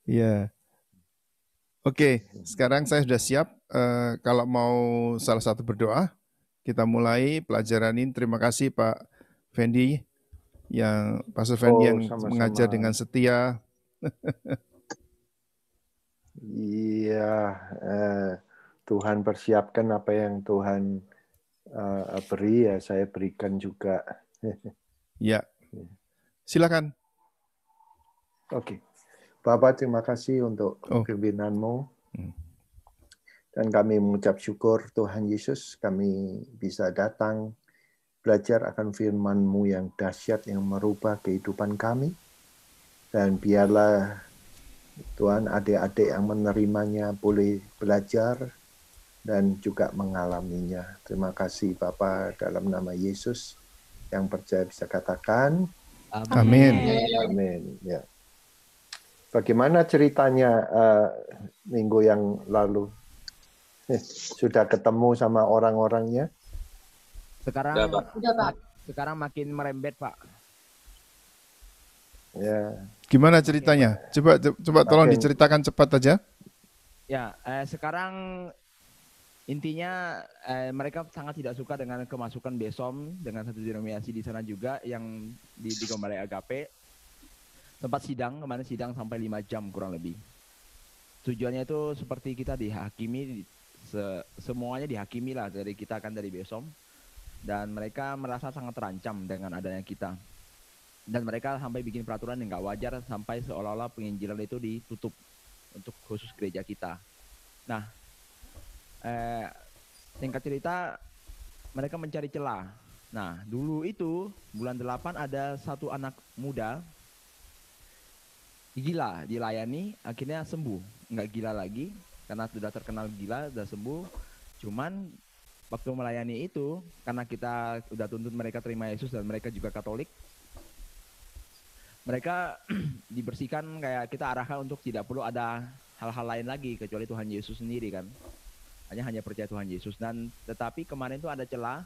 Iya. Oke, sekarang saya sudah siap. Kalau mau salah satu berdoa, kita mulai pelajaran ini. Terima kasih Pak Fendi, Pastor Fendi Oh, yang mengajar sama-sama. dengan setia. Iya, Tuhan persiapkan apa yang Tuhan beri, ya saya berikan juga. Ya, silakan. Oke, Bapak terima kasih untuk Oh, kepimpinan-Mu. Dan kami mengucap syukur Tuhan Yesus, kami bisa datang belajar akan firman-Mu yang dahsyat yang merubah kehidupan kami. Dan biarlah Tuhan adik-adik yang menerimanya boleh belajar dan juga mengalaminya. Terima kasih Bapa, dalam nama Yesus yang percaya bisa katakan amin. amin. Ya. Bagaimana ceritanya minggu yang lalu? Sudah ketemu sama orang-orangnya? Sekarang makin merembet, Pak. Ya. Gimana ceritanya? Coba tolong diceritakan cepat aja. Ya, sekarang intinya mereka sangat tidak suka dengan kemasukan Besom dengan satu denominasi di sana juga yang di Gembala Agape. Tempat kemarin sidang sampai 5 jam kurang lebih. Tujuannya itu seperti kita dihakimi, semuanya dihakimi lah dari kita kan dari Besom. Dan mereka merasa sangat terancam dengan adanya kita. Dan mereka sampai bikin peraturan yang nggak wajar sampai seolah-olah penginjilan itu ditutup untuk khusus gereja kita. Nah, singkat cerita mereka mencari celah. Nah, dulu itu bulan 8 ada satu anak muda gila dilayani, akhirnya sembuh. Nggak gila lagi karena sudah terkenal gila, sudah sembuh. Cuman waktu melayani itu karena kita udah tuntut mereka terima Yesus dan mereka juga Katolik, mereka dibersihkan, kayak kita arahkan untuk tidak perlu ada hal-hal lain lagi kecuali Tuhan Yesus sendiri kan. Hanya percaya Tuhan Yesus. Dan tetapi kemarin itu ada celah,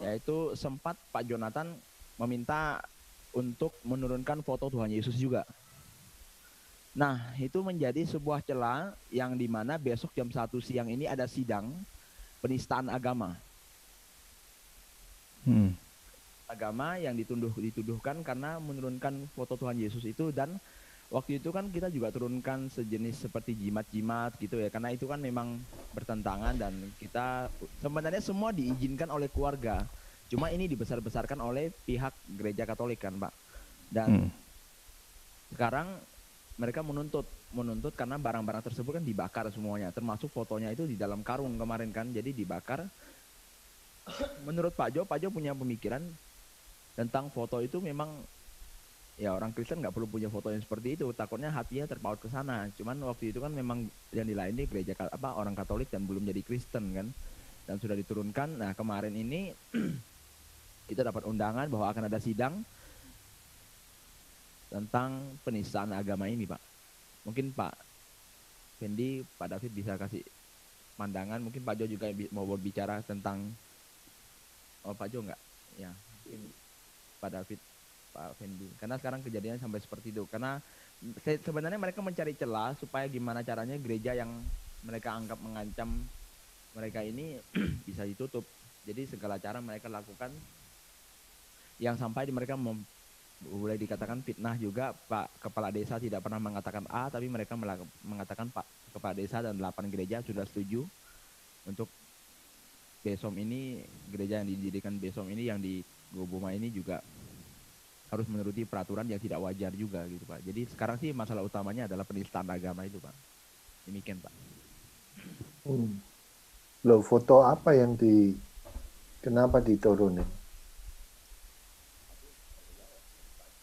yaitu sempat Pak Jonathan meminta untuk menurunkan foto Tuhan Yesus juga. Nah, itu menjadi sebuah celah yang dimana besok jam 1 siang ini ada sidang penistaan agama. Agama yang dituduhkan karena menurunkan foto Tuhan Yesus itu. Dan waktu itu kan kita juga turunkan sejenis seperti jimat-jimat gitu ya, karena itu kan memang bertentangan dan kita sebenarnya semua diizinkan oleh keluarga, cuma ini dibesar-besarkan oleh pihak gereja Katolik kan Pak. Dan sekarang mereka menuntut karena barang-barang tersebut kan dibakar semuanya, termasuk fotonya itu di dalam karung kemarin kan, jadi dibakar. Menurut Pak Jo punya pemikiran tentang foto itu, memang ya orang Kristen nggak perlu punya foto yang seperti itu, takutnya hatinya terpaut ke sana. Cuman waktu itu kan memang yang dilayani gereja orang Katolik dan belum jadi Kristen kan, dan sudah diturunkan. Nah kemarin ini kita dapat undangan bahwa akan ada sidang tentang penistaan agama ini Pak. Mungkin Pak Fendi, Pak David bisa kasih pandangan, mungkin Pak Jo juga mau berbicara tentang, Pak Jo enggak? Ya, mungkin Pak David, Pak Fendi. Karena sekarang kejadiannya sampai seperti itu. Karena sebenarnya mereka mencari celah supaya gimana caranya gereja yang mereka anggap mengancam mereka ini bisa ditutup. Jadi segala cara mereka lakukan yang sampai mereka boleh dikatakan fitnah juga. Pak Kepala Desa tidak pernah mengatakan A, tapi mereka mengatakan Pak Kepala Desa dan 8 gereja sudah setuju untuk Besom ini, gereja yang didirikan Besom ini yang di Goboma ini juga harus menuruti peraturan yang tidak wajar juga gitu Pak. Jadi sekarang sih masalah utamanya adalah penistaan agama itu Pak. Demikian Pak. Loh, foto apa yang kenapa diturunin?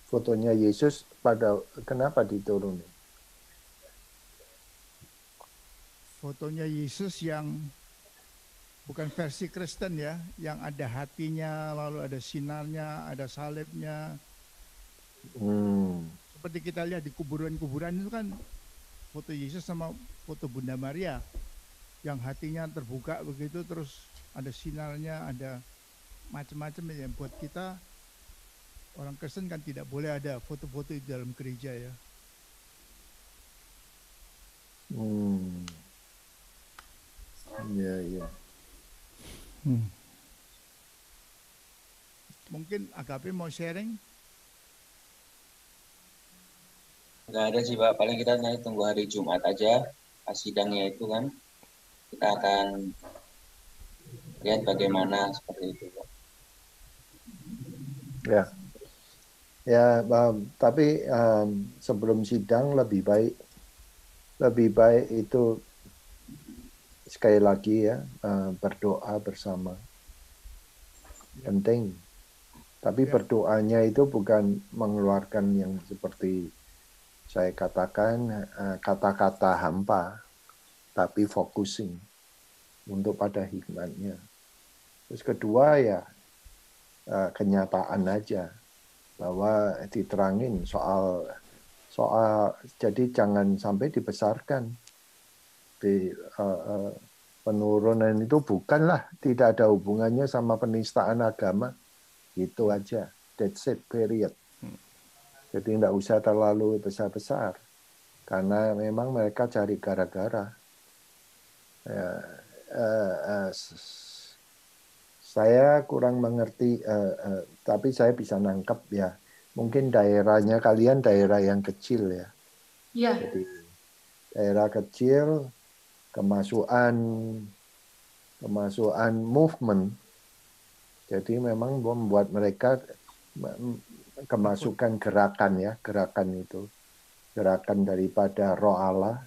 Fotonya Yesus kenapa diturunin? Fotonya Yesus yang bukan versi Kristen ya, yang ada hatinya, lalu ada sinarnya, ada salibnya. Seperti kita lihat di kuburan-kuburan itu kan foto Yesus sama foto Bunda Maria, yang hatinya terbuka begitu, terus ada sinarnya, ada macam-macam yang buat kita Orang Kristen kan tidak boleh ada foto-foto di dalam gereja ya. Iya. Mungkin Agape mau sharing? Nggak ada sih Pak, paling kita nanti tunggu hari Jumat aja, pas sidangnya itu kan, kita akan lihat bagaimana seperti itu Pak. Ya, tapi sebelum sidang lebih baik itu sekali lagi ya, berdoa bersama. Penting. Tapi berdoanya itu bukan mengeluarkan yang seperti saya katakan kata-kata hampa, tapi focusing untuk pada hikmatnya. Terus kedua ya kenyataan aja, bahwa diterangin soal jadi jangan sampai dibesarkan di penurunan itu bukanlah, tidak ada hubungannya sama penistaan agama, gitu aja, that's it, period. Jadi tidak usah terlalu besar-besar, karena memang mereka cari gara-gara. Saya kurang mengerti, tapi saya bisa nangkep ya. Mungkin daerahnya kalian daerah yang kecil ya. Iya. Jadi daerah kecil, kemasukan movement. Jadi memang membuat mereka kemasukan gerakan ya, gerakan itu. Gerakan daripada roh Allah,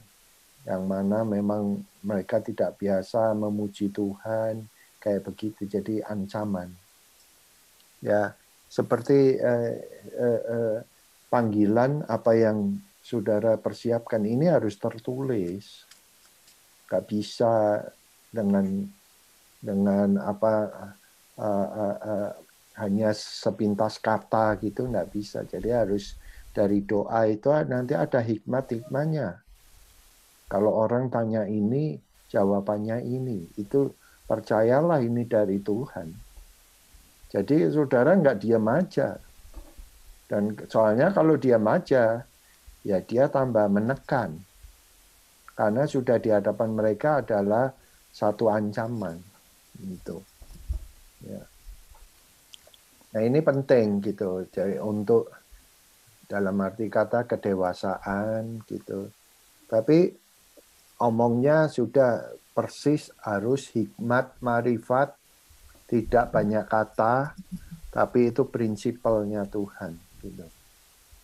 yang mana memang mereka tidak biasa memuji Tuhan, kayak begitu, jadi ancaman. Ya, seperti panggilan apa yang saudara persiapkan ini harus tertulis. Gak bisa dengan hanya sepintas kata gitu, nggak bisa. Jadi harus dari doa itu nanti ada hikmatnya. Kalau orang tanya ini, jawabannya ini. Itu percayalah ini dari Tuhan. Jadi saudara nggak diam aja. Dan soalnya kalau diam aja, ya dia tambah menekan. Karena sudah di hadapan mereka adalah satu ancaman. Gitu. Ya. Nah ini penting gitu. Jadi untuk dalam arti kata kedewasaan gitu. Tapi omongnya sudah persis, harus hikmat, marifat, tidak banyak kata, tapi itu prinsipalnya Tuhan. Gitu.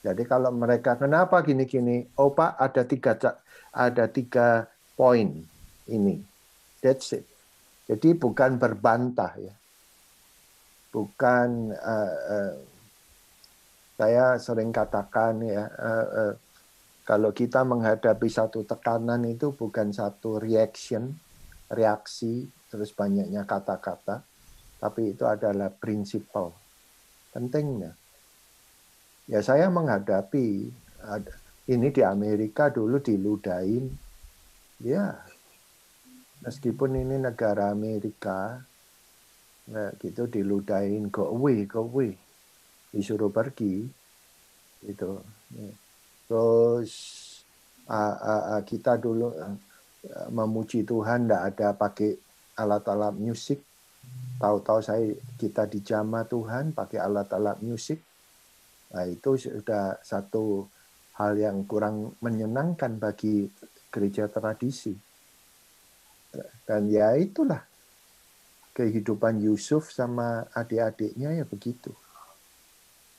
Jadi kalau mereka kenapa gini-gini, oh Pak ada tiga poin ini, that's it. Jadi bukan berbantah ya, bukan saya sering katakan ya, kalau kita menghadapi satu tekanan itu bukan satu reaksi, terus banyaknya kata-kata, tapi itu adalah prinsipal. Pentingnya. Ya saya menghadapi, ini di Amerika dulu diludahin, ya meskipun ini negara Amerika, nah, gitu diludahin, go away, disuruh pergi, gitu. Terus kita dulu memuji Tuhan, tidak ada pakai alat-alat musik. Tahu-tahu kita dijamah Tuhan pakai alat-alat musik. Nah, itu sudah satu hal yang kurang menyenangkan bagi gereja tradisi. Dan ya itulah kehidupan Yusuf sama adik-adiknya ya begitu.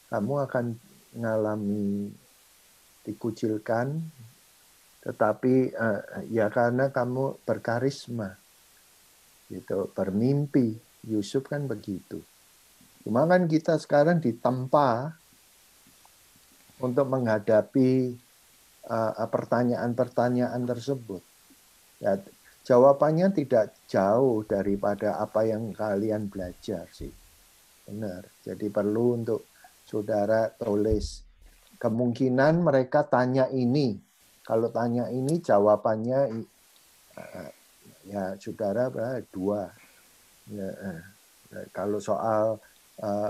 Kamu akan mengalami dikucilkan, tetapi ya karena kamu berkarisma, gitu, bermimpi. Yusuf kan begitu. Cuma kan kita sekarang ditempa untuk menghadapi pertanyaan-pertanyaan tersebut. Ya, jawabannya tidak jauh daripada apa yang kalian belajar sih. Benar. Jadi perlu untuk saudara tulis. Kemungkinan mereka tanya ini. Kalau tanya ini jawabannya ya saudara dua. Ya, kalau soal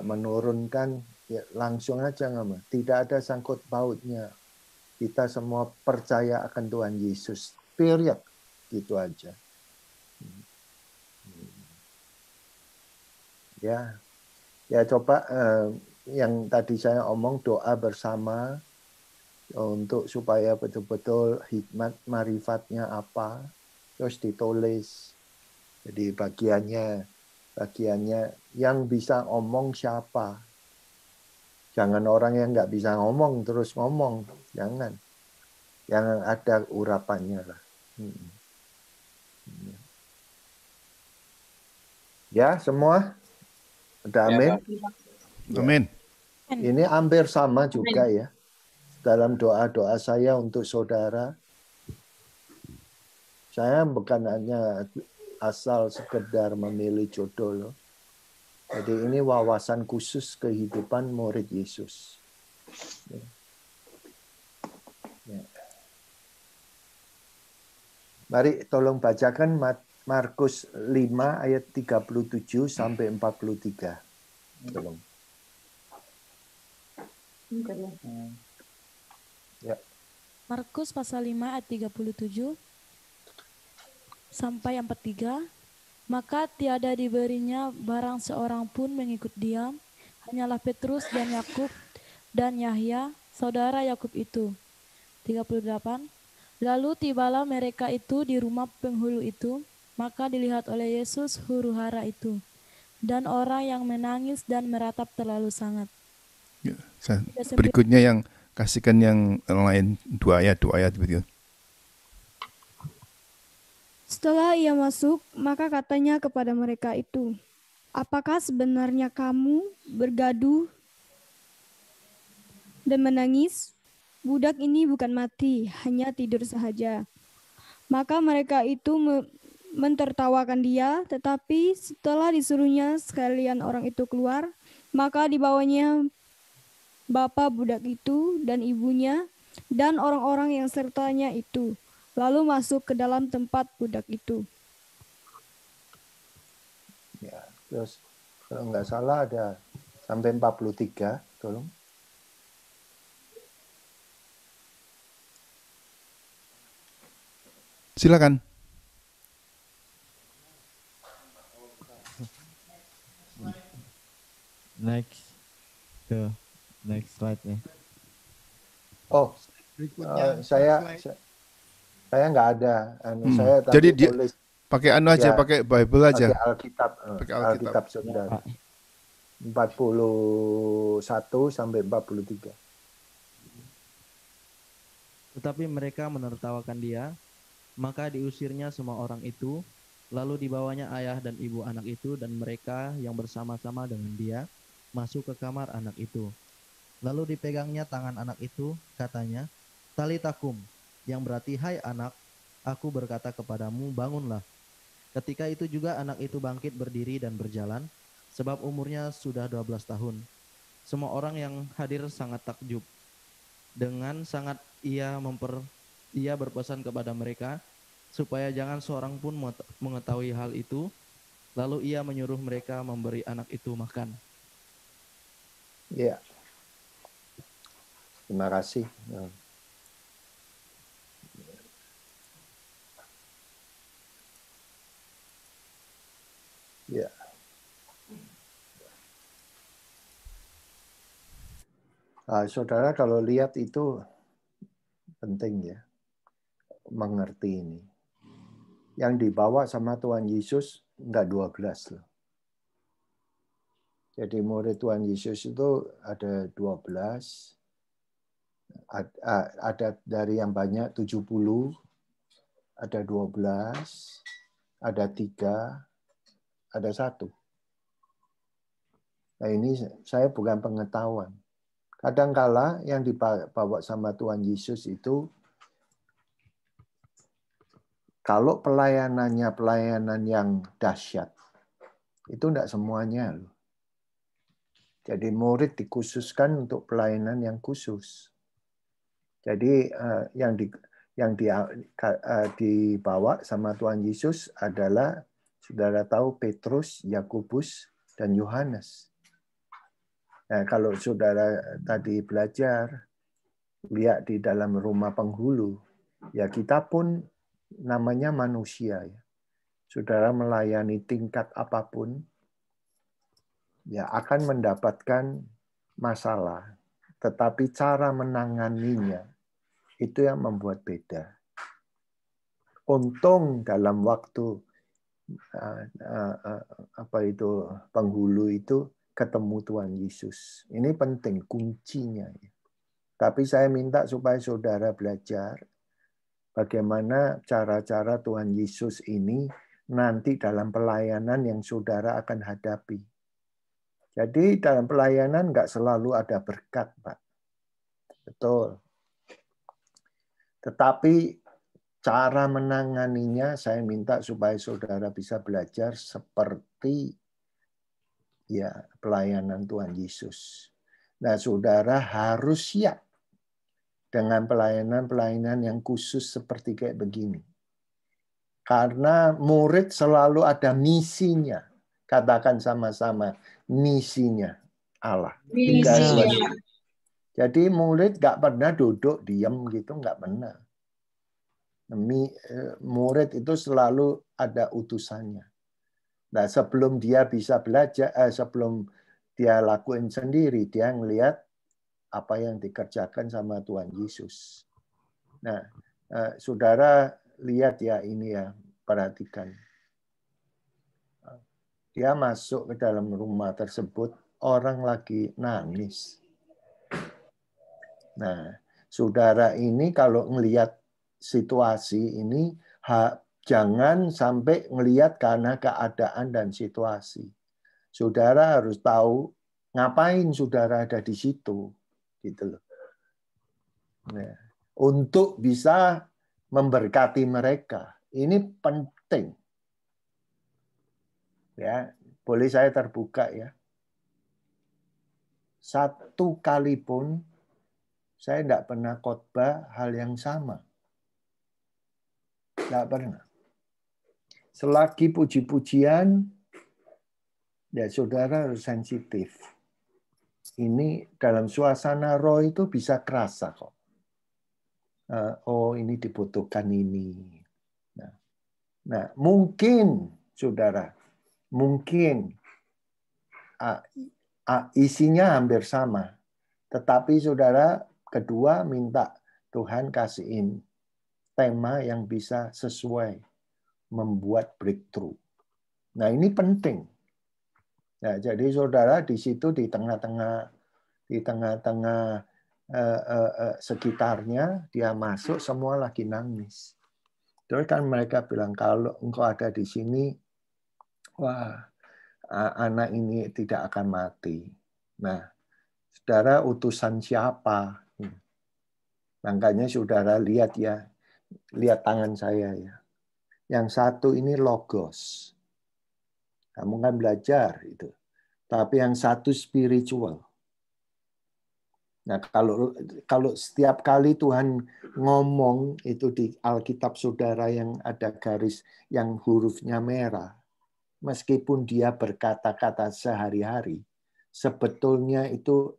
menurunkan Ya, langsung aja ngomong. Tidak ada sangkut pautnya. Kita semua percaya akan Tuhan Yesus. Period. Gitu aja. Ya, ya coba yang tadi saya omong, doa bersama untuk supaya betul-betul hikmat marifatnya apa, terus ditulis. Jadi bagiannya yang bisa omong siapa. Jangan orang yang nggak bisa ngomong terus ngomong, jangan. Yang ada urapannya lah. Ya, semua? Udah amin? Ya, Amin. Ini hampir sama juga ya. Dalam doa-doa saya untuk saudara, saya bukan hanya asal sekedar memilih jodoh loh. Jadi ini wawasan khusus kehidupan murid Yesus. Ya. Mari tolong bacakan Markus 5 ayat 37 sampai 43. Tolong. Ya. Markus pasal 5 ayat 37 sampai 43. Maka tiada diberinya barang seorang pun mengikut dia, hanyalah Petrus dan Yakub dan Yahya, saudara Yakub itu. 38. Lalu tibalah mereka itu di rumah penghulu itu, maka dilihat oleh Yesus huru-hara itu, dan orang yang menangis dan meratap terlalu sangat. Ya, berikutnya yang kasihkan yang lain dua ayat begitu. Setelah ia masuk, maka katanya kepada mereka itu, apakah sebenarnya kamu bergaduh dan menangis? Budak ini bukan mati, hanya tidur sahaja. Maka mereka itu mentertawakan dia, tetapi setelah disuruhnya sekalian orang itu keluar, maka dibawanya bapa budak itu dan ibunya dan orang-orang yang sertanya itu, lalu masuk ke dalam tempat budak itu. Ya, terus kalau nggak salah ada sampai 43, tolong. Silakan. Next slide nih. Oh, saya nggak ada. Saya jadi tadi tulis pakai aja, pakai Bible aja. Pakai Alkitab saudara. 41 sampai 43. Tetapi mereka menertawakan dia, maka diusirnya semua orang itu, lalu dibawanya ayah dan ibu anak itu dan mereka yang bersama-sama dengan dia masuk ke kamar anak itu. Lalu dipegangnya tangan anak itu, katanya, Talitakum, yang berarti, hai anak, aku berkata kepadamu, bangunlah. Ketika itu juga anak itu bangkit berdiri dan berjalan, sebab umurnya sudah 12 tahun. Semua orang yang hadir sangat takjub. Dengan sangat ia berpesan kepada mereka, supaya jangan seorang pun mengetahui hal itu, lalu ia menyuruh mereka memberi anak itu makan. Ya. Terima kasih. Ya. Saudara kalau lihat itu penting ya, mengerti ini. Yang dibawa sama Tuhan Yesus enggak 12 loh. Jadi murid Tuhan Yesus itu ada 12. Ada dari yang banyak 70, ada 12, ada 3, ada 1. Nah ini saya bukan pengetahuan. Kadangkala yang dibawa sama Tuhan Yesus itu, kalau pelayanan yang dahsyat, itu enggak semuanya loh. Jadi murid dikhususkan untuk pelayanan yang khusus. Jadi yang dibawa sama Tuhan Yesus adalah, saudara tahu, Petrus, Yakobus, dan Yohanes. Nah, kalau saudara tadi belajar, lihat di dalam rumah penghulu, ya kita pun namanya manusia. Ya. Saudara melayani tingkat apapun, ya akan mendapatkan masalah. Tetapi cara menanganinya, itu yang membuat beda. Untung dalam waktu penghulu itu ketemu Tuhan Yesus. Ini penting, kuncinya. Tapi saya minta supaya saudara belajar bagaimana cara-cara Tuhan Yesus ini nanti dalam pelayanan yang saudara akan hadapi. Jadi dalam pelayanan nggak selalu ada berkat, Pak. Betul. Tetapi cara menanganinya saya minta supaya saudara bisa belajar seperti ya pelayanan Tuhan Yesus. Nah, saudara harus siap dengan pelayanan-pelayanan yang khusus seperti kayak begini. Karena murid selalu ada misinya. Katakan sama-sama, misinya Allah. Misinya. Jadi murid nggak pernah duduk diam gitu, nggak pernah. Murid itu selalu ada utusannya. Nah, sebelum dia bisa belajar, sebelum dia lakuin sendiri, dia ngelihat apa yang dikerjakan sama Tuhan Yesus. Nah, saudara lihat ya ini ya, perhatikan. Dia masuk ke dalam rumah tersebut, orang lagi nangis. Nah, saudara ini kalau ngelihat situasi ini, jangan sampai ngelihat karena keadaan dan situasi. Saudara harus tahu ngapain saudara ada di situ, gitu loh. Nah, untuk bisa memberkati mereka, ini penting. Ya, boleh saya terbuka ya. Satu kali pun saya tidak pernah khotbah hal yang sama. Tidak pernah. Selagi puji-pujian, ya saudara harus sensitif. Ini dalam suasana roh itu bisa kerasa kok. Oh ini dibutuhkan ini. Nah mungkin saudara, mungkin isinya hampir sama. Tetapi saudara kedua minta Tuhan kasihin tema yang bisa sesuai membuat breakthrough. Nah ini penting. Nah, jadi saudara di situ di tengah-tengah sekitarnya dia masuk semua lagi nangis. Terus kan mereka bilang kalau engkau ada di sini, wah anak ini tidak akan mati. Nah, saudara utusan siapa? Makanya saudara lihat ya, lihat tangan saya ya. Yang satu ini logos. Kamu kan belajar itu. Tapi yang satu spiritual. Nah, kalau setiap kali Tuhan ngomong itu di Alkitab saudara yang ada garis yang hurufnya merah, meskipun dia berkata-kata sehari-hari, sebetulnya itu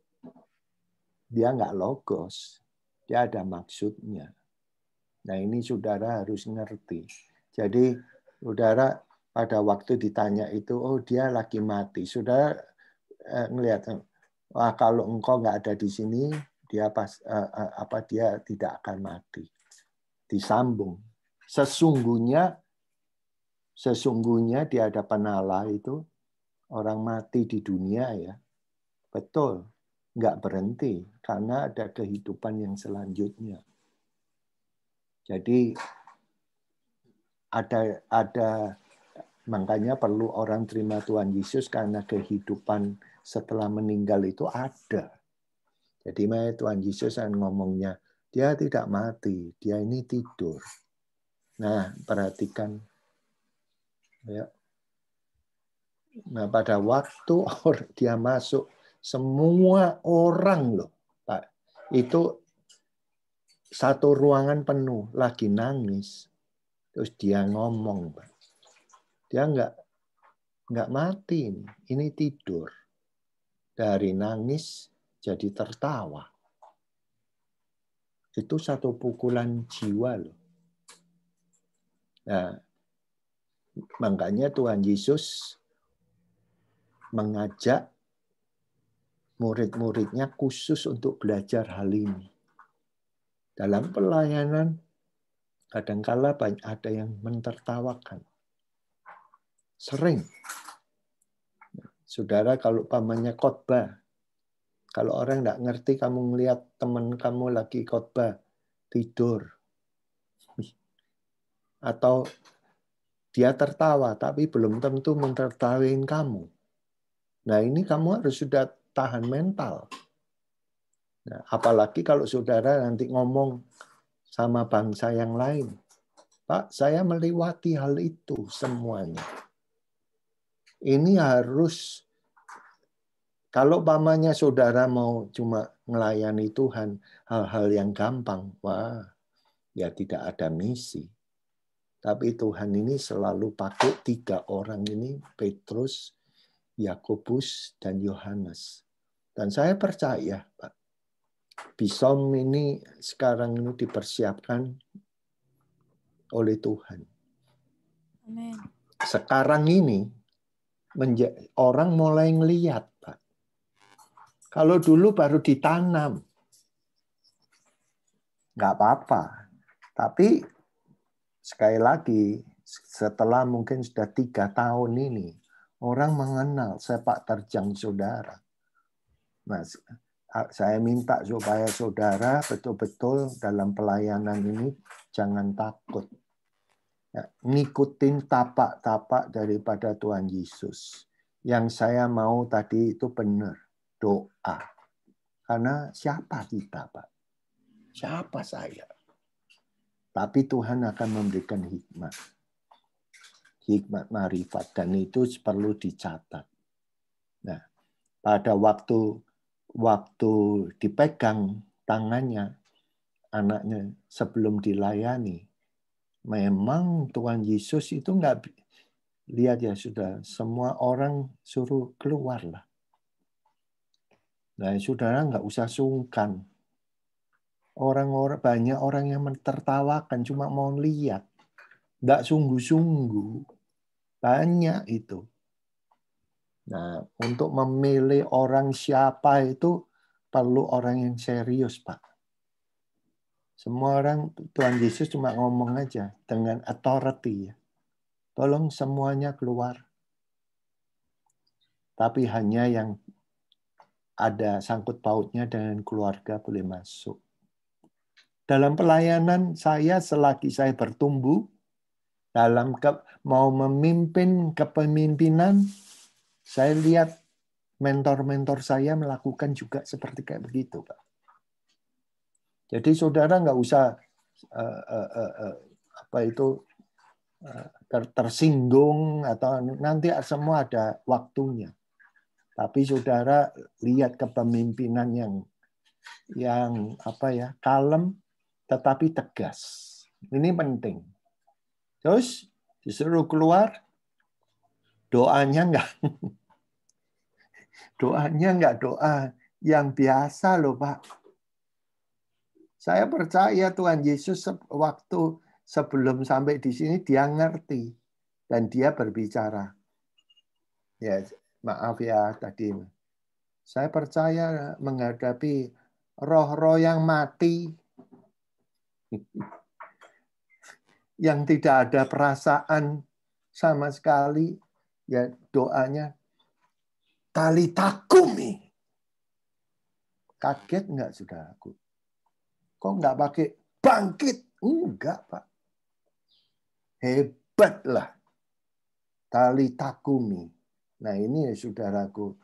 dia nggak logos. Dia ada maksudnya. Nah, ini saudara harus ngerti. Jadi, saudara pada waktu ditanya itu, oh dia lagi mati. Saudara ngelihat, wah kalau engkau nggak ada di sini, dia dia tidak akan mati. Disambung. Sesungguhnya di hadapan Allah itu orang mati di dunia ya, betul, nggak berhenti karena ada kehidupan yang selanjutnya. Jadi ada makanya perlu orang terima Tuhan Yesus karena kehidupan setelah meninggal itu ada. Jadi Tuhan Yesus ngomongnya, dia tidak mati, dia ini tidur. Nah, perhatikan. Ya. Nah, pada waktu dia masuk, semua orang loh, Pak, itu satu ruangan penuh, lagi nangis. Terus dia ngomong, Pak. Dia nggak mati ini tidur. Dari nangis jadi tertawa. Itu satu pukulan jiwa loh. Nah, makanya Tuhan Yesus mengajak murid-muridnya khusus untuk belajar hal ini. Dalam pelayanan, kadangkala ada yang mentertawakan. Sering. Saudara, kalau pamannya khotbah, kalau orang nggak ngerti, kamu ngelihat teman kamu lagi khotbah, tidur. Atau dia tertawa, tapi belum tentu mentertawain kamu. Nah, ini kamu harus sudah tahan mental. Nah, apalagi kalau saudara nanti ngomong sama bangsa yang lain. Pak, saya melewati hal itu semuanya. Ini harus, kalau pamannya saudara mau cuma melayani Tuhan, hal-hal yang gampang, wah, ya tidak ada misi. Tapi Tuhan ini selalu pakai 3 orang ini, Petrus, Yakobus, dan Yohanes. Dan saya percaya, Pak, Bisom ini sekarang ini dipersiapkan oleh Tuhan. Amin. Sekarang ini orang mulai ngelihat, Pak. Kalau dulu baru ditanam, nggak apa-apa. Tapi sekali lagi, setelah mungkin sudah 3 tahun ini, orang mengenal sepak terjang saudara. Nah, saya minta supaya saudara betul-betul dalam pelayanan ini jangan takut. Ya, ngikutin tapak-tapak daripada Tuhan Yesus. Yang saya mau tadi itu benar, doa. Karena siapa kita, Pak? Siapa saya? Tapi Tuhan akan memberikan hikmat. Hikmat marifat. Dan itu perlu dicatat. Nah, pada waktu dipegang tangannya, anaknya sebelum dilayani, memang Tuhan Yesus itu nggak lihat ya sudah, semua orang suruh keluar lah. Nah, saudara nggak usah sungkan. Banyak orang yang mentertawakan cuma mau lihat, nggak sungguh-sungguh. Banyak itu. Nah, untuk memilih orang siapa itu perlu orang yang serius, Pak. Semua orang, Tuhan Yesus cuma ngomong aja dengan authority. Ya. Tolong semuanya keluar. Tapi hanya yang ada sangkut pautnya dengan keluarga boleh masuk. Dalam pelayanan saya, selagi saya bertumbuh, dalam mau memimpin kepemimpinan, saya lihat mentor-mentor saya melakukan juga seperti kayak begitu, Pak. Jadi saudara nggak usah tersinggung atau nanti semua ada waktunya. Tapi saudara lihat kepemimpinan yang kalem tetapi tegas. Ini penting. Terus disuruh keluar, doanya nggak doa yang biasa loh, Pak. Saya percaya Tuhan Yesus waktu sebelum sampai di sini dia ngerti dan dia berbicara. Ya, maaf ya tadi. Saya percaya menghadapi roh-roh yang mati, yang tidak ada perasaan sama sekali, ya doanya talitakumi. Kaget nggak saudaraku? Kok nggak pakai bangkit? Enggak, Pak. Hebatlah. Talitakumi. Nah ini ya saudaraku,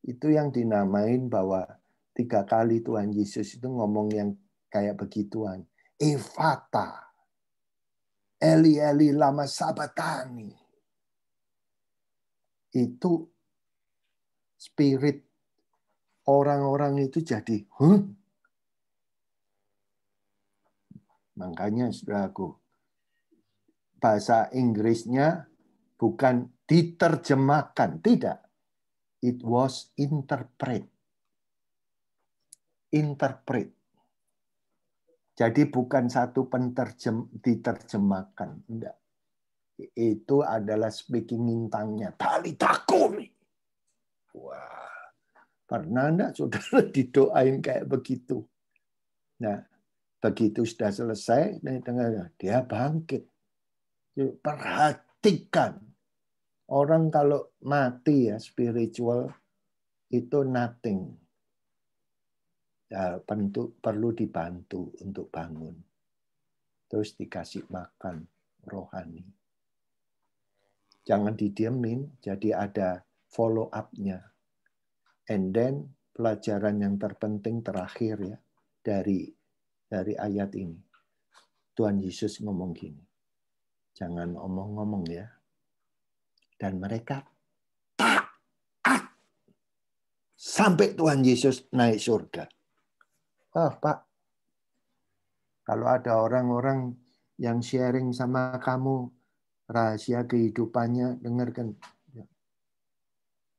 itu yang dinamain bahwa 3 kali Tuhan Yesus itu ngomong yang kayak begituan. Efata. Eli Eli lama sabatani. Itu spirit orang-orang itu jadi, Makanya saudaraku, bahasa Inggrisnya bukan diterjemahkan, tidak. It was interpret. Jadi bukan satu diterjemahkan. Enggak. Itu adalah speaking intangnya. Talitakumi. Wah. Pernah enggak saudara didoain kayak begitu? Nah, begitu sudah selesai, dia bangkit. Perhatikan. Orang kalau mati ya spiritual itu nothing. Ya, perlu dibantu untuk bangun. Terus dikasih makan rohani. Jangan didiemin, jadi ada follow up-nya. And then pelajaran yang terpenting terakhir ya dari ayat ini. Tuhan Yesus ngomong gini. Jangan omong-ngomong ya. Dan mereka taat sampai Tuhan Yesus naik surga. Pak, kalau ada orang-orang yang sharing sama kamu rahasia kehidupannya, dengarkan.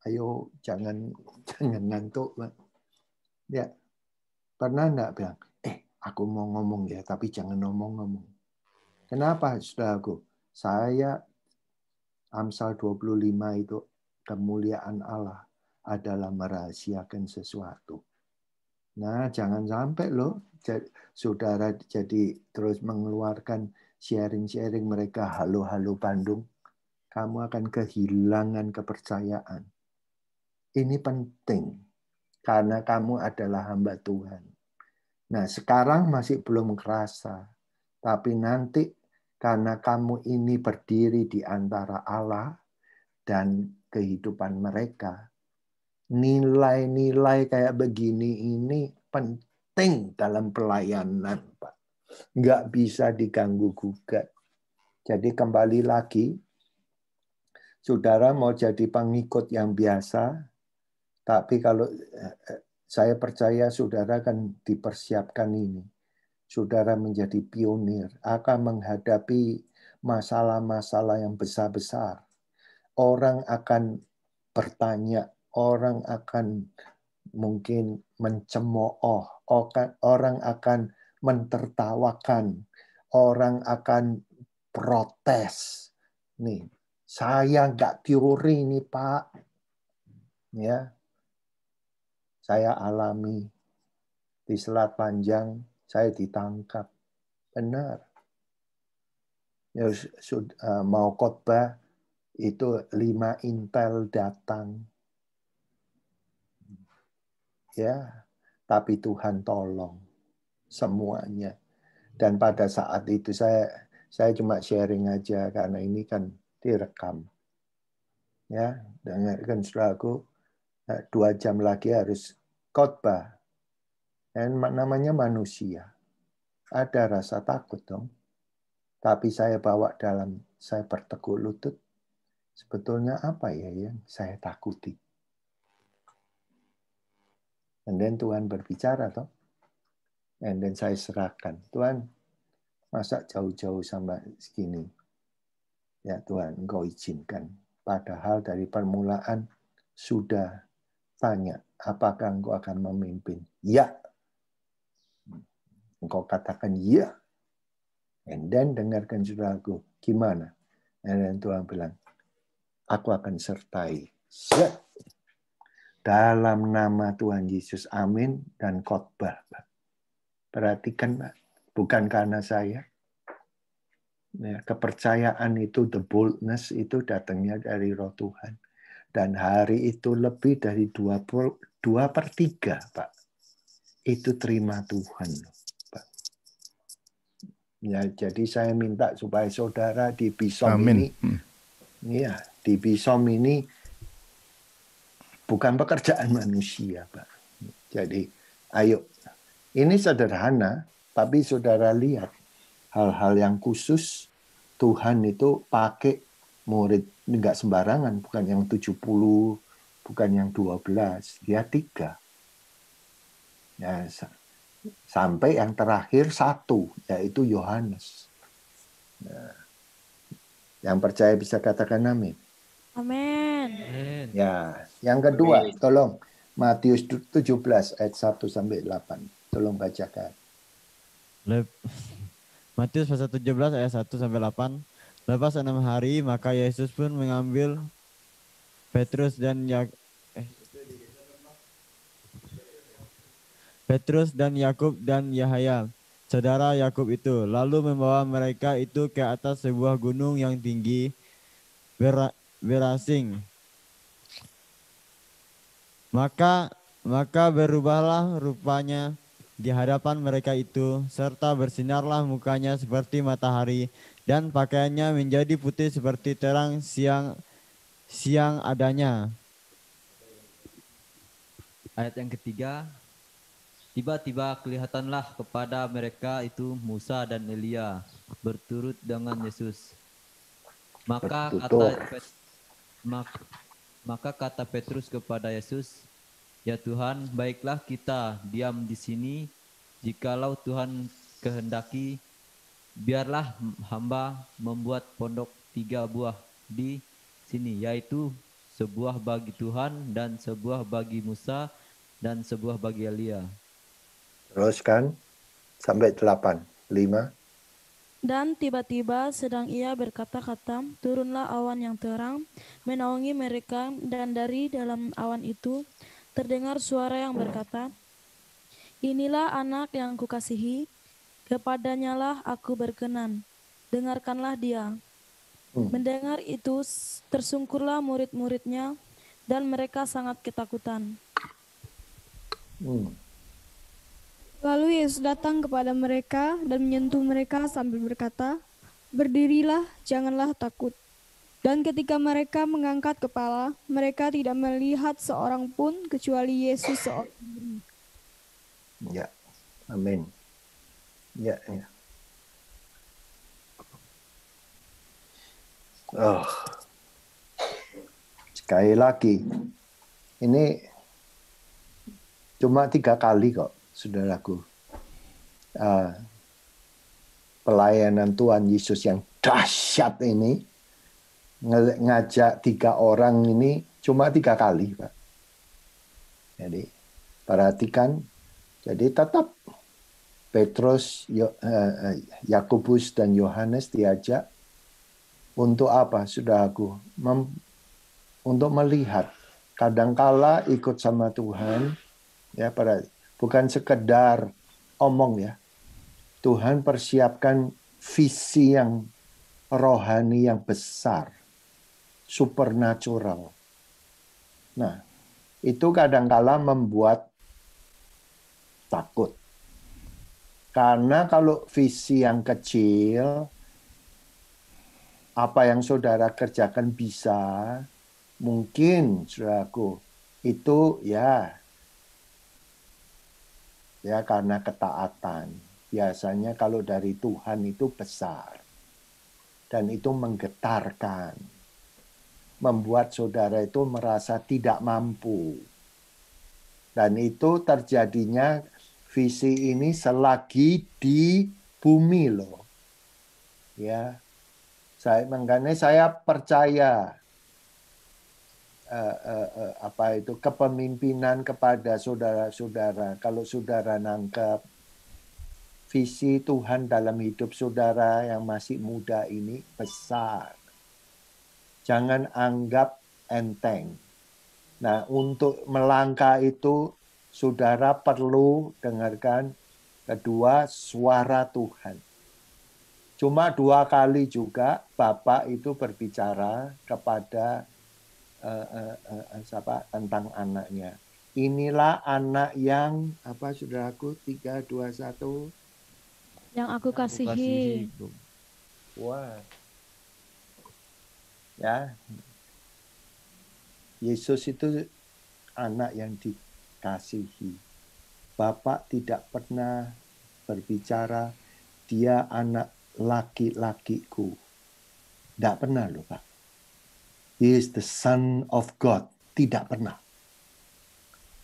Ayo, jangan ngantuk, Pak. Ya, pernah enggak bilang, aku mau ngomong ya, tapi jangan ngomong-ngomong. Kenapa, saudaraku? Saya Amsal 25 itu kemuliaan Allah adalah merahasiakan sesuatu. Nah, jangan sampai loh saudara jadi terus mengeluarkan sharing-sharing mereka halo-halo Bandung. Kamu akan kehilangan kepercayaan. Ini penting karena kamu adalah hamba Tuhan. Nah, sekarang masih belum kerasa, tapi nanti karena kamu ini berdiri di antara Allah dan kehidupan mereka, nilai-nilai kayak begini ini penting dalam pelayanan, Pak. Nggak bisa diganggu-gugat. Jadi kembali lagi, saudara mau jadi pengikut yang biasa, tapi kalau saya percaya saudara akan dipersiapkan ini. Saudara menjadi pionir, akan menghadapi masalah-masalah yang besar-besar. Orang akan bertanya, orang akan mungkin mencemooh, orang akan mentertawakan, orang akan protes. Nih, saya nggak teori nih Pak. Ya, saya alami di Selat Panjang. Saya ditangkap. Benar. Ya, mau khotbah itu 5 intel datang. Ya, tapi Tuhan tolong semuanya. Dan pada saat itu saya cuma sharing aja karena ini kan direkam. Ya, dengarkan saudaraku, 2 jam lagi harus khotbah. Dan namanya manusia. Ada rasa takut dong. Tapi saya bawa saya bertekuk lutut. Sebetulnya apa ya yang saya takuti? And then Tuhan berbicara toh. And then saya serahkan. Tuhan, masa jauh-jauh sama segini? Ya Tuhan, Engkau izinkan. Padahal dari permulaan sudah tanya, apakah Engkau akan memimpin? Ya. Engkau katakan ya. And then dengarkan saudaraku, gimana? And then Tuhan bilang, aku akan sertai. Ya. Dalam nama Tuhan Yesus, amin, dan khotbah. Perhatikan, Pak. Bukan karena saya. Ya, kepercayaan itu, the boldness itu datangnya dari Roh Tuhan. Dan hari itu lebih dari 2/3, Pak. Itu terima Tuhan, Pak. Ya, jadi saya minta supaya saudara di Bisom ini, ya, di Bisom ini bukan pekerjaan manusia, Pak. Jadi, ayo. Ini sederhana, tapi saudara lihat hal-hal yang khusus Tuhan itu pakai murid enggak sembarangan, bukan yang 70, bukan yang 12, dia 3. Ya, sampai yang terakhir 1, yaitu Yohanes. Nah, yang percaya bisa katakan amin. Amin. Amin. Ya, yang kedua, Amin. tolong Matius 17 ayat 1 sampai 8. Tolong bacakan. Matius pasal 17 ayat 1 sampai 8. Lepas 6 hari maka Yesus pun mengambil Petrus dan Yakub dan Yahya, saudara Yakub itu, lalu membawa mereka itu ke atas sebuah gunung yang tinggi berasing. Maka berubahlah rupanya di hadapan mereka itu, serta bersinarlah mukanya seperti matahari, dan pakaiannya menjadi putih seperti terang siang adanya. Ayat yang ketiga, tiba-tiba kelihatanlah kepada mereka itu Musa dan Elia berturut dengan Yesus. Maka kata Petrus kepada Yesus, "Ya Tuhan, baiklah kita diam di sini. Jikalau Tuhan kehendaki, biarlah hamba membuat pondok 3 buah di sini, yaitu sebuah bagi Tuhan dan sebuah bagi Musa dan sebuah bagi Elia." Teruskan sampai 8. 5. Dan tiba-tiba sedang ia berkata-kata, turunlah awan yang terang, menaungi mereka, dan dari dalam awan itu terdengar suara yang berkata, "Inilah anak yang kukasihi, kepadanyalah aku berkenan, dengarkanlah dia." Mendengar itu tersungkurlah murid-muridnya, dan mereka sangat ketakutan. Lalu Yesus datang kepada mereka dan menyentuh mereka sambil berkata, "Berdirilah, janganlah takut." Dan ketika mereka mengangkat kepala, mereka tidak melihat seorang pun kecuali Yesus seorang diri. Ya, amin. Ya, ya. Oh. Sekali lagi, ini cuma 3 kali kok, saudaraku. Pelayanan Tuhan Yesus yang dahsyat ini, ngajak 3 orang ini cuma 3 kali, Pak. Jadi, perhatikan. Jadi tetap Petrus, Yakobus, dan Yohanes diajak untuk apa, saudaraku? Untuk melihat. Kadangkala ikut sama Tuhan, ya, bukan sekedar omong ya. Tuhan persiapkan visi yang rohani yang besar, supernatural. Nah, itu kadangkala membuat takut. Karena kalau visi yang kecil, apa yang saudara kerjakan bisa, mungkin saudaraku, itu ya karena ketaatan. Biasanya kalau dari Tuhan itu besar. Dan itu menggetarkan. Membuat saudara itu merasa tidak mampu. Dan itu terjadinya visi ini selagi di bumi loh. Ya. Makanya saya percaya kepemimpinan kepada saudara-saudara. Kalau saudara nangkep visi Tuhan dalam hidup saudara yang masih muda ini besar. Jangan anggap enteng. Nah, untuk melangkah itu saudara perlu dengarkan kedua suara Tuhan. Cuma 2 kali juga Bapak itu berbicara kepada tentang anaknya. Inilah anak yang saudaraku, 3, 2, 1. Yang aku kasihi. Wah. Ya. Yesus itu anak yang dikasihi. Bapak tidak pernah berbicara dia anak laki-lakiku. Tidak pernah loh, Pak. He is the Son of God. Tidak pernah.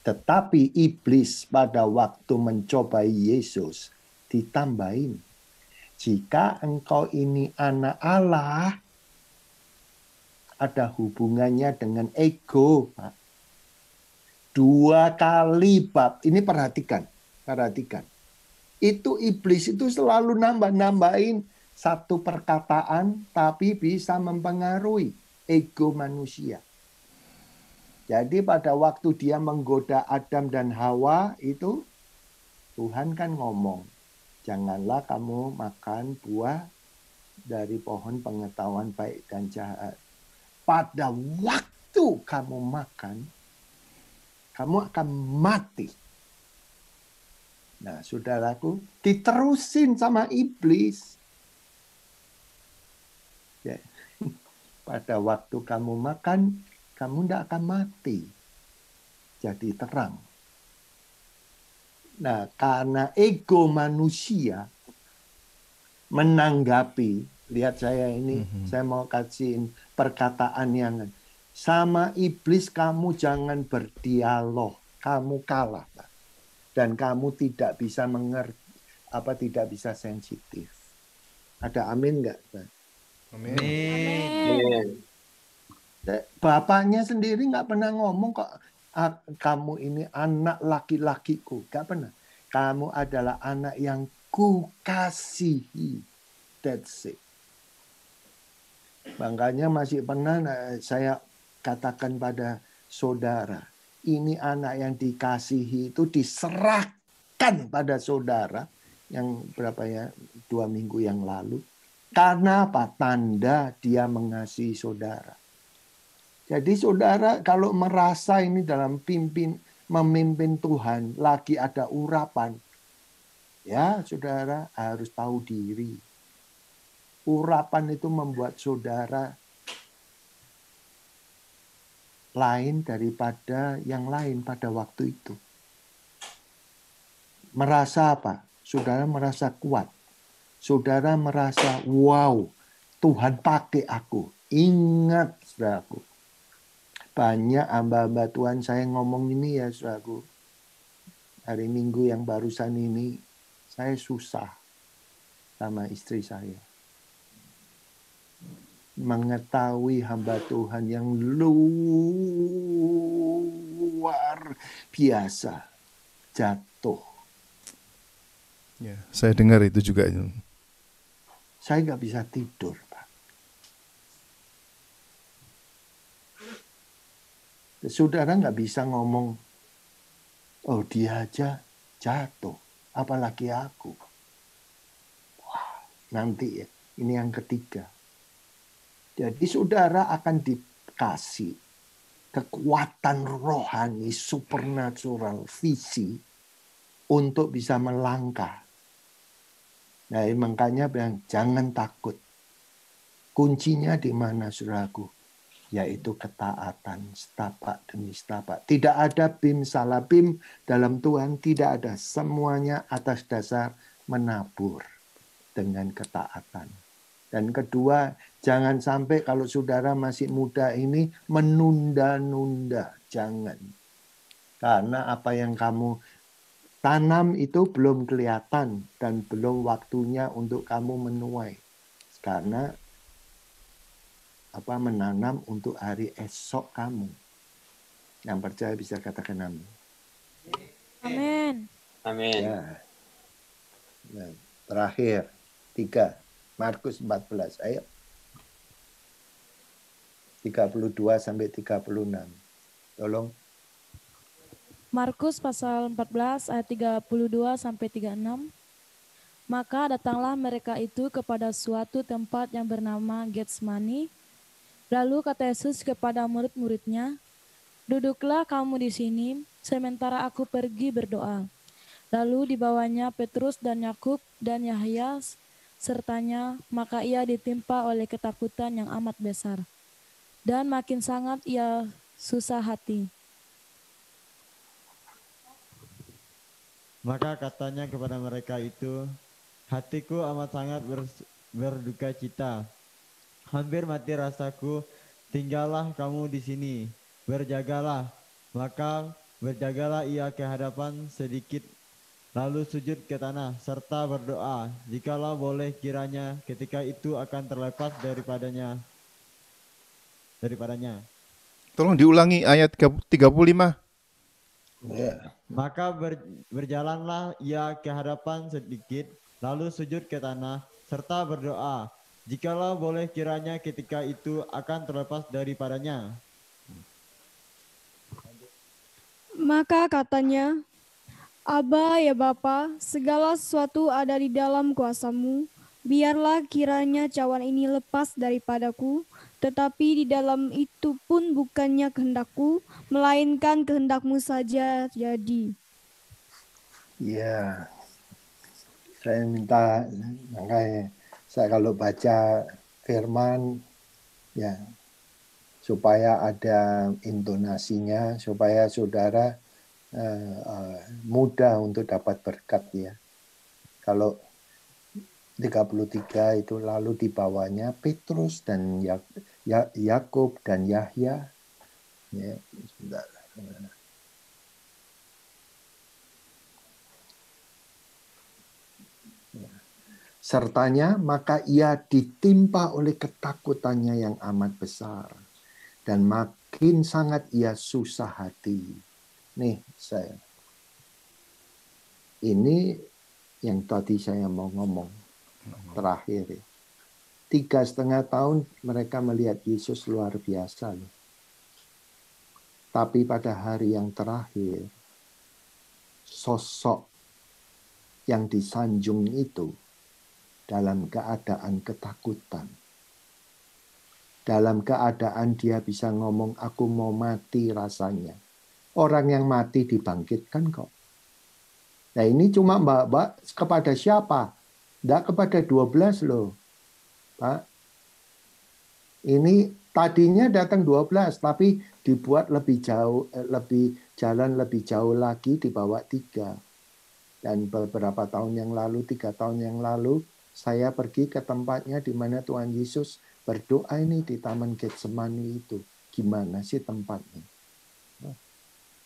Tetapi iblis pada waktu mencobai Yesus ditambahin. Jika engkau ini anak Allah, ada hubungannya dengan ego, Pak. 2 kali bab, ini perhatikan. Itu iblis itu selalu nambahin satu perkataan, tapi bisa mempengaruhi ego manusia. Jadi pada waktu dia menggoda Adam dan Hawa itu, Tuhan kan ngomong, janganlah kamu makan buah dari pohon pengetahuan baik dan jahat. Pada waktu kamu makan, kamu akan mati. Nah, saudaraku, diterusin sama iblis. Ya. Pada waktu kamu makan, kamu tidak akan mati. Jadi terang. Nah, karena ego manusia menanggapi, lihat saya ini, saya mau kasih perkataan yang sama iblis, kamu jangan berdialog, kamu kalah, Pak. Dan kamu tidak bisa mengerti, tidak bisa sensitif. Ada amin enggak, Pak? Amin. Bapaknya sendiri nggak pernah ngomong kok, kamu ini anak laki-lakiku. Nggak pernah. Kamu adalah anak yang kukasihi. That's it. Makanya masih pernah saya katakan pada saudara, ini anak yang dikasihi itu diserahkan pada saudara yang 2 minggu yang lalu. Karena apa? Tanda dia mengasihi saudara. Jadi saudara kalau merasa ini dalam memimpin Tuhan lagi ada urapan, ya saudara harus tahu diri. Urapan itu membuat saudara lain daripada yang lain pada waktu itu. Merasa apa? Saudara merasa kuat. Saudara merasa, wow, Tuhan pakai aku. Ingat, saudaraku. Banyak hamba-hamba Tuhan saya ngomong ini ya, saudaraku. Hari Minggu yang barusan ini, saya susah sama istri saya. Mengetahui hamba Tuhan yang luar biasa jatuh. Ya, saya dengar itu juga. Saya nggak bisa tidur, Pak. Saudara nggak bisa ngomong, oh dia aja jatuh, apalagi aku. Wah, nanti ya, ini yang ketiga. Jadi saudara akan dikasih kekuatan rohani, supernatural, visi untuk bisa melangkah. Nah, makanya bilang jangan takut. Kuncinya di mana, saudaraku? Yaitu ketaatan, setapak demi setapak. Tidak ada bim salah bim dalam Tuhan, tidak ada. Semuanya atas dasar menabur dengan ketaatan. Dan kedua, jangan sampai kalau saudara masih muda ini menunda-nunda. Jangan. Karena apa yang kamu tanam itu belum kelihatan dan belum waktunya untuk kamu menuai. Karena menanam untuk hari esok kamu. Yang percaya bisa katakan amin. Amin. Amin. Ya. Nah, terakhir 3. Markus 14, ayo. 32 sampai 36. Tolong. Markus pasal 14 ayat 32 sampai 36. Maka datanglah mereka itu kepada suatu tempat yang bernama Getsemani. Lalu kata Yesus kepada murid-muridnya, duduklah kamu di sini, sementara aku pergi berdoa. Lalu dibawanya Petrus dan Yakub dan Yahya sertanya, maka ia ditimpa oleh ketakutan yang amat besar. Dan makin sangat ia susah hati. Maka katanya kepada mereka itu, hatiku amat sangat berduka cita. Hampir mati rasaku, tinggallah kamu di sini, berjagalah. Maka berjagalah ia ke hadapan sedikit, lalu sujud ke tanah, serta berdoa, jikalau boleh kiranya ketika itu akan terlepas daripadanya. daripadanya. Tolong diulangi ayat 35. Ya. Maka berjalanlah ia ke hadapan sedikit, lalu sujud ke tanah, serta berdoa, jikalau boleh kiranya ketika itu akan terlepas daripadanya. Maka katanya, Aba ya Bapa, segala sesuatu ada di dalam kuasamu. Biarlah kiranya cawan ini lepas daripadaku, tetapi di dalam itu pun bukannya kehendakku, melainkan kehendakmu saja jadi. Ya, saya minta, makanya saya kalau baca firman, ya, supaya ada intonasinya, supaya saudara mudah untuk dapat berkat ya. Kalau 33 itu lalu di bawahnya Petrus dan Yakub dan Yahya. Ya, sebentar. Sertanya, maka ia ditimpa oleh ketakutannya yang amat besar. Dan makin sangat ia susah hati. Nih, saya. Ini yang tadi saya mau ngomong. Terakhir. 3,5 tahun mereka melihat Yesus luar biasa. Loh. Tapi pada hari yang terakhir, sosok yang disanjung itu dalam keadaan ketakutan. Dalam keadaan dia bisa ngomong, aku mau mati rasanya. Orang yang mati dibangkitkan kok. Nah ini cuma mbak kepada siapa? Tidak kepada 12 loh. Pak. Ini tadinya datang 12, tapi dibuat lebih jauh, jalan lebih jauh lagi, dibawa 3. Dan beberapa tahun yang lalu, 3 tahun yang lalu, saya pergi ke tempatnya di mana Tuhan Yesus berdoa ini di Taman Getsemani itu. Gimana sih tempatnya?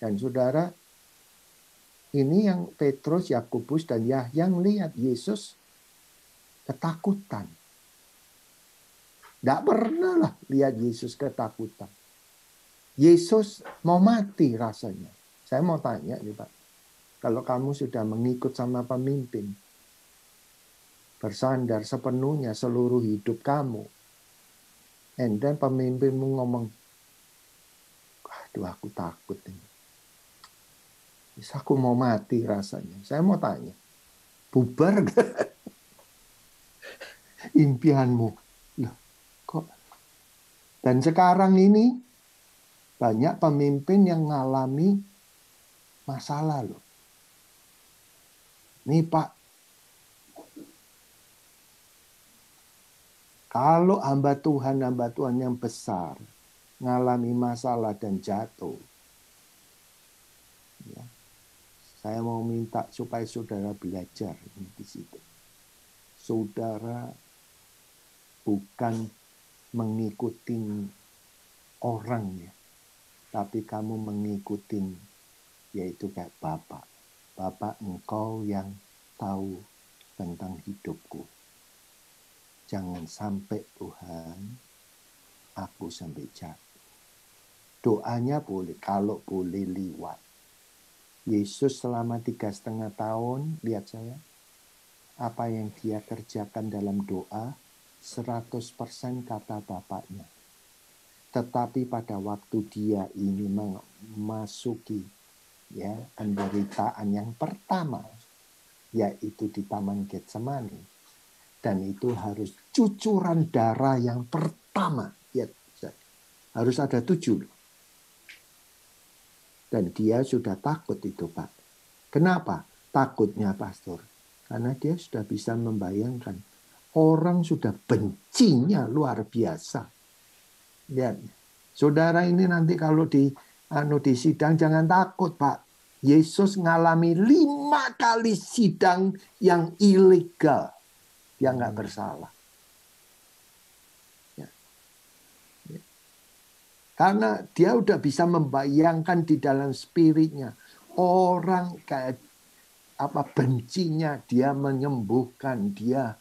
Dan saudara, ini yang Petrus, Yakobus, dan Yahya lihat Yesus ketakutan. Tidak pernah lah lihat Yesus ketakutan. Yesus mau mati rasanya. Saya mau tanya nih Pak. Kalau kamu sudah mengikut sama pemimpin, bersandar sepenuhnya seluruh hidup kamu, dan pemimpinmu ngomong, aduh aku takut ini. Aku mau mati rasanya. Saya mau tanya, bubar gak impianmu? Loh, kok? Dan sekarang ini banyak pemimpin yang mengalami masalah loh. Nih Pak, kalau hamba Tuhan yang besar mengalami masalah dan jatuh, ya, saya mau minta supaya saudara belajar di situ. Saudara bukan mengikuti orangnya, tapi kamu mengikuti, yaitu kayak Bapak. Bapak, engkau yang tahu tentang hidupku. Jangan sampai Tuhan, aku sampai jatuh. Doanya boleh, kalau boleh liwat. Yesus selama 3,5 tahun, lihat saya, apa yang dia kerjakan dalam doa, 100% kata Bapaknya. Tetapi pada waktu dia ini memasuki ya penderitaan yang pertama, yaitu di Taman Getsemani, dan itu harus cucuran darah yang pertama, ya, harus ada 7. Dan dia sudah takut itu Pak. Kenapa takutnya Pastor? Karena dia sudah bisa membayangkan orang sudah bencinya luar biasa. Lihat, saudara ini nanti kalau di sidang jangan takut Pak. Yesus ngalami 5 kali sidang yang ilegal. Dia nggak bersalah. Ya. Ya. Karena dia udah bisa membayangkan di dalam spiritnya. Orang kayak bencinya, dia menyembuhkan, dia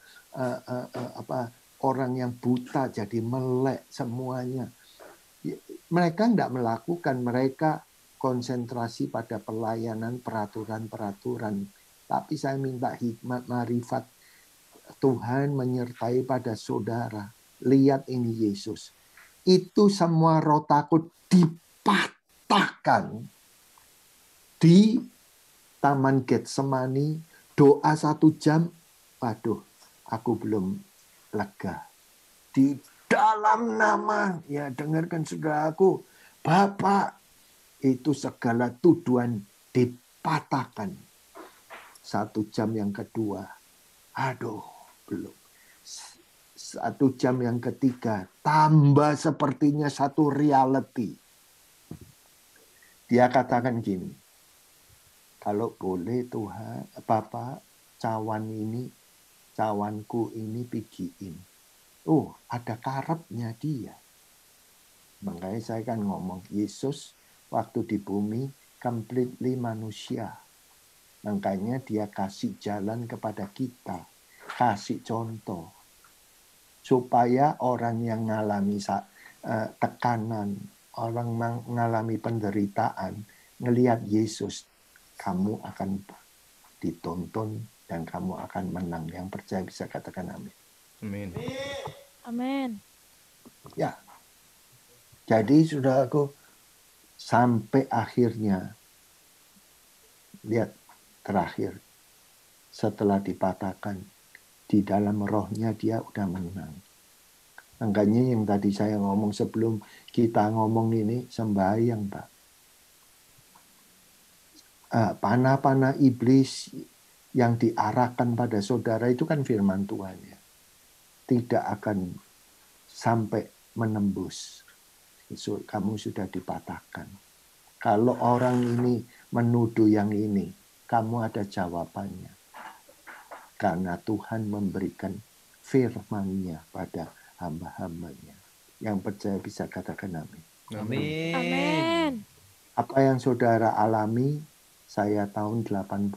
orang yang buta jadi melek semuanya. Mereka tidak melakukan, mereka konsentrasi pada pelayanan, peraturan-peraturan. Tapi saya minta hikmat, marifat Tuhan menyertai pada saudara. Lihat ini Yesus. Itu semua roh takut dipatahkan di Taman Getsemani, doa 1 jam. Waduh, aku belum lega. Di dalam nama, ya dengarkan saudaraku, Bapak, itu segala tuduhan dipatahkan. 1 jam yang kedua, aduh, belum. 1 jam yang ketiga, tambah sepertinya satu reality. Dia katakan gini, kalau boleh Tuhan, Bapak, cawanku ini pijiin. Oh, ada karepnya dia. Makanya saya kan ngomong, Yesus waktu di bumi completely manusia. Makanya dia kasih jalan kepada kita, kasih contoh. Supaya orang yang mengalami tekanan, orang mengalami penderitaan, ngelihat Yesus, kamu akan ditonton dan kamu akan menang. Yang percaya bisa katakan amin. Amin. Amin. Ya. Jadi saudaraku, sampai akhirnya, lihat terakhir, setelah dipatahkan, di dalam rohnya dia udah menang. Makanya yang tadi saya ngomong sebelum kita ngomong ini, sembahyang Pak. Panah-panah iblis yang diarahkan pada saudara itu kan firman Tuhan ya. Tidak akan sampai menembus. Kamu sudah dipatahkan. Kalau orang ini menuduh yang ini, kamu ada jawabannya. Karena Tuhan memberikan firman-Nya pada hamba-hambanya. Yang percaya bisa katakan amin. Amin. Amin. Apa yang saudara alami, saya tahun 80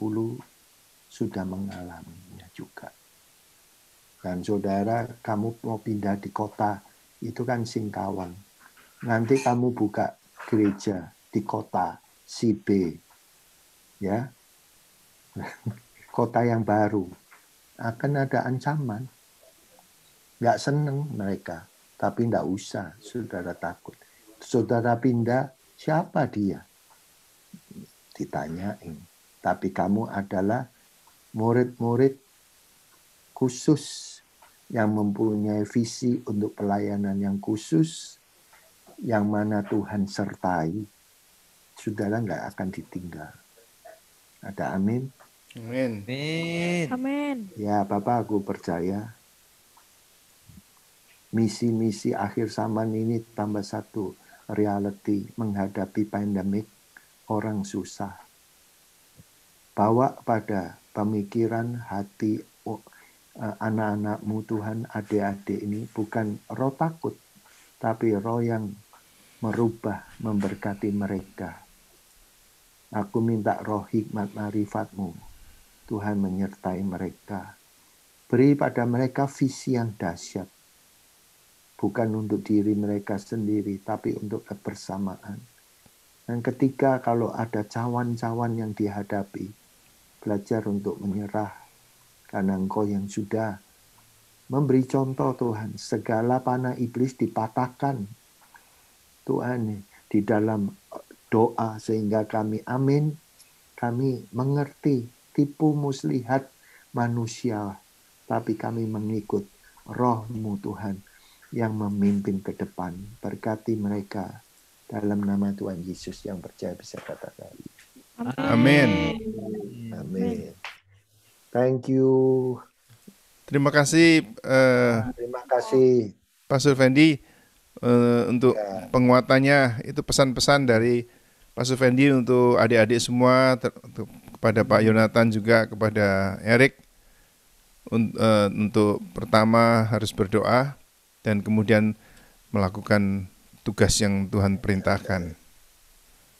sudah mengalaminya juga. Dan saudara, kamu mau pindah di kota, itu kan Singkawang. Nanti kamu buka gereja di kota si B. Ya. Kota yang baru. Akan ada ancaman. Nggak seneng mereka. Tapi nggak usah, saudara takut. Saudara pindah, siapa dia? Ditanyain. Tapi kamu adalah murid-murid khusus yang mempunyai visi untuk pelayanan yang khusus, yang mana Tuhan sertai, saudara nggak akan ditinggal. Ada amin? Amin. Amin. Amin. Ya Bapak, aku percaya misi-misi akhir zaman ini tambah satu reality menghadapi pandemik, orang susah. Bawa pada pemikiran hati anak-anakmu Tuhan, adik-adik ini bukan roh takut, tapi roh yang merubah, memberkati mereka. Aku minta roh hikmat marifat-Mu, Tuhan menyertai mereka. Beri pada mereka visi yang dahsyat. Bukan untuk diri mereka sendiri, tapi untuk kebersamaan. Dan ketika kalau ada cawan-cawan yang dihadapi, belajar untuk menyerah. Karena Engkau yang sudah memberi contoh Tuhan. Segala panah iblis dipatahkan. Tuhan di dalam doa sehingga kami amin. Kami mengerti tipu muslihat manusia. Tapi kami mengikut roh-Mu Tuhan yang memimpin ke depan. Berkati mereka dalam nama Tuhan Yesus yang percaya bisa katakan. Amin. Amin. Thank you. Terima kasih Terima kasih. Pastor Fendi untuk penguatannya. Itu pesan-pesan dari Pastor Fendi untuk adik-adik semua, kepada Pak Yonatan juga, kepada Erik. Untuk pertama harus berdoa dan kemudian melakukan tugas yang Tuhan perintahkan.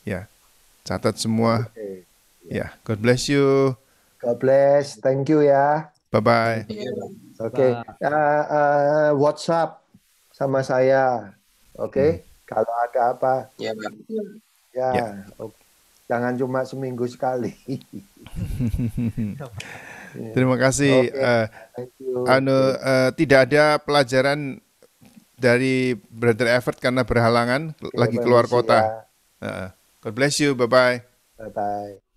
Ya, catat semua. Ya, God bless you. God bless. Thank you ya. Bye-bye. Oke. WhatsApp sama saya. Oke. Kalau ada apa, Ya, Pak. ya, Ya. oke. Jangan cuma seminggu sekali. Terima kasih. Oke, thank you. Tidak ada pelajaran dari Brother Evert karena berhalangan lagi keluar Permisi kota. ya. God bless you. Bye-bye. Bye-bye.